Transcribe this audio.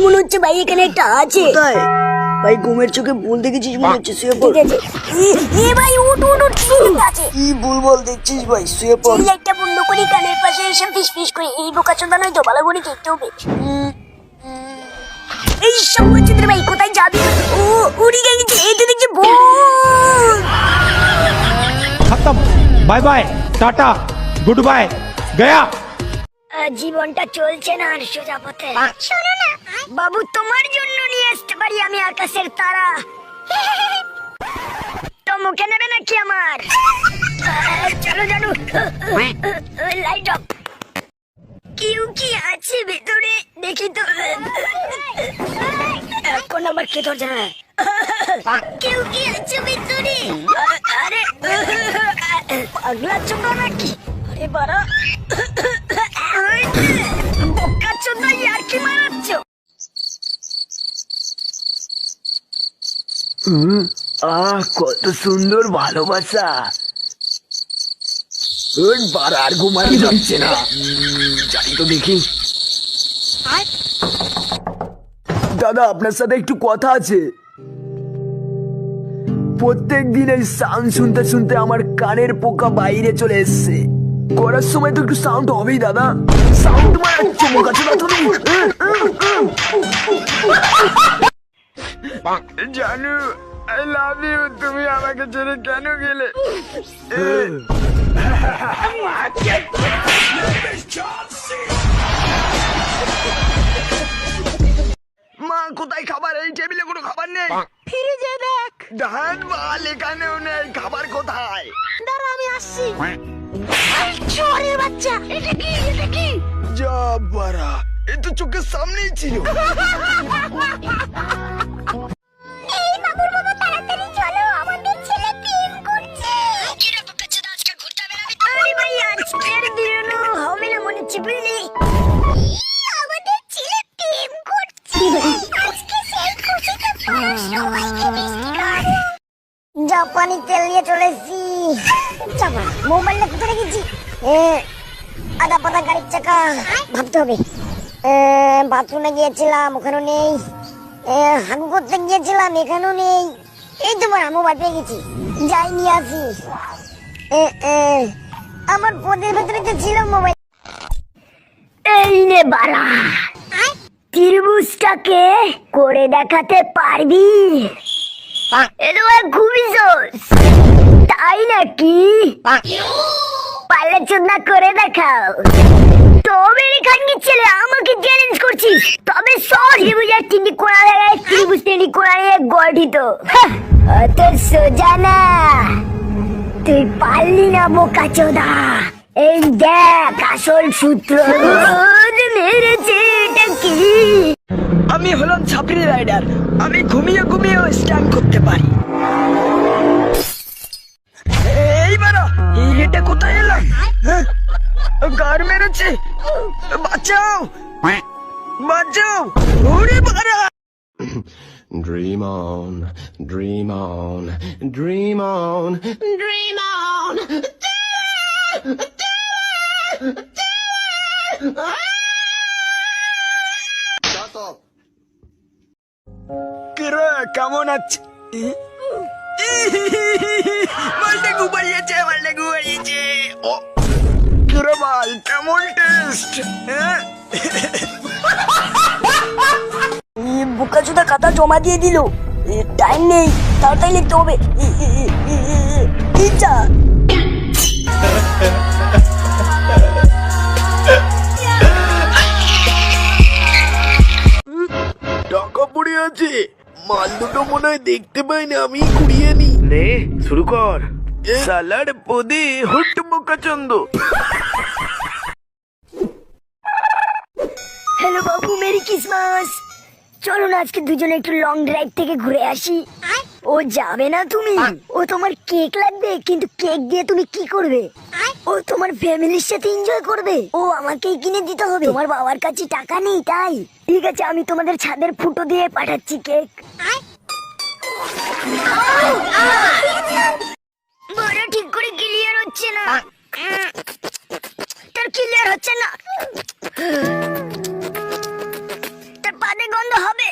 মনে হচ্ছে ভাই এখানে একটা আছে। ভাই ঘুমের চোখে ভুল দেখেছিস মনে হচ্ছে, শুয়ে পড়। ভাই উঠ উঠ উঠ, কি ভুলভাল দেখছিস ভাই, শুয়ে পড়। একটা বন্ধ করি, কানের পাশে এসে ফিস ফিস করি। এই বোকাচোদা নয় তো, ভালো করে দেখতে হবে। এই সম্মুচিত্র ভাই কোথায় যাবি? ও উড়ি গেছে, এই তো দেখছি ভূত। खत्म, bye bye, tata, good bye, गया। জীবনটা চলছে না আর সোজা পথে। শোনো না বাবু, তোমার জন্য নিয়ে আসতে পারি আমি আকাশের তারা। তো মুখে নেবে নাকি আমার? চলো জানু, লাইট অফ। কেউ কি আছে ভেতরে? দেখি তো। কোন নাম্বার কে ধরছে না? কেউ কি আছে ভেতরে? আরে পাগলা চোদা নাকি? আরে বাড়া, বোকা চোদা, ইয়ার কি মারাচ্ছ? কত সুন্দর ভালোবাসা। আর ঘুমানো যাচ্ছে না, যাই তো দেখি। দাদা আপনার সাথে একটু কথা আছে। প্রত্যেক দিন এই সাউন্ড শুনতে শুনতে আমার কানের পোকা বাইরে চলে এসছে। করার সময় তো একটু সাউন্ড হবেই দাদা। সাউন্ড মারাচ্ছে বোকা চোদা তুমি। জানু, আই লাভ ইউ। তুমি আমাকে ছেড়ে কেন গেলে? মা কোথায় খাবার? এই টেবিলে কোনো খাবার নেই। ফ্রিজে দেখ। ধান মাল এখানেও নেই, খাবার কোথায়? দাঁড়া আমি আসছি। চোরের বাচ্চা, এটা কি? এটা কি? যা বারা, এ তো চোখের সামনেই ছিল। এই বাবুর বাবা তাড়াতাড়ি চলো, আমাদের ছেলে প্রেম করছে। কি রে বোকাচোদা, আজকে ঘুরতে বেরাবি? আরে ভাই আজকের দিনও হবে না মনে হচ্ছে, বুঝলি? আমাদের ছেলে প্রেম করছে। আজকে সেই খুশিতে সবাইকে মিষ্টি খাওয়াবো। জাপানি তেল নিয়ে চলে এসেছি। মোবাইলটা কোথায় রেখেছি? আদা পাতা গাড়ির চাকা, ভাবতে হবে। বাথরুমে গিয়েছিলাম, ওখানেও নেই। হাগু করতে গিয়েছিলাম, এখানেও নেই। এই তো মারা মোবাইল পেয়ে গেছি, যাই নিয়ে আসি। আমার পদের ভেতরে তো ছিল মোবাইল। এই নে বাড়া, ত্রিভুজটাকে করে দেখাতে পারবি? খুবই জোস, তাই নাকি? পারলে চোদনা করে দেখাও। তবে এখানকার ছেলে আমাকে চ্যালেঞ্জ করছিস? তবে ত্রিভুজের তিনটি কোণা জায়গায় ত্রিভুজ তিনটি কোণা নিয়ে গঠিত। অত সোজা না, তুই পারলি না বোকাচোদা। এই দেখ আসল সূত্র। মেরেছে এটা কি? আমি হলাম ছাপড়ি রাইডার, আমি ঘুমিয়ে ঘুমিয়ে স্ট্যান্ড করতে পারি। এইবার এটা কোথায় এলাম? গার মেরেছে, বাঁচাও বাঁচাও। ওরে বাড়া। Dream on, dream on, dream on, dream on. কিরে কেমন আছে? মালটা ঘুমাইয়েছে, মালটা ঘুমাইয়েছে। কিরে মাল, কেমন টেস্ট? বোকাচোদা খাতা জমা দিয়ে দিল, টাইম নেই, তাড়াতাড়ি লিখতে হবে। ইচ্ছা টাকা পড়ে আছে, মাল দুটো মনে হয় দেখতে পাইনি, আমি কুড়িয়ে নি। নে শুরু কর। সালাড পদে হুট বোকাচন্দ। হ্যালো বাবু, মেরি ক্রিসমাস। চলো না আজকে দুজনে একটু লং ড্রাইভ থেকে ঘুরে আসি। ও যাবে না তুমি? ও তোমার কেক লাগবে, কিন্তু কেক দিয়ে তুমি কি করবে? ও তোমার ফ্যামিলির সাথে এনজয় করবে। ও আমাকেই কিনে দিতে হবে, তোমার বাবার কাছে টাকা নেই তাই। ঠিক আছে, আমি তোমাদের ছাদের ফুটো দিয়ে পাঠাচ্ছি কেক। বড় ঠিক করে ক্লিয়ার হচ্ছে না। তার ক্লিয়ার হচ্ছে না। তোর পাদে গন্ধ হবে।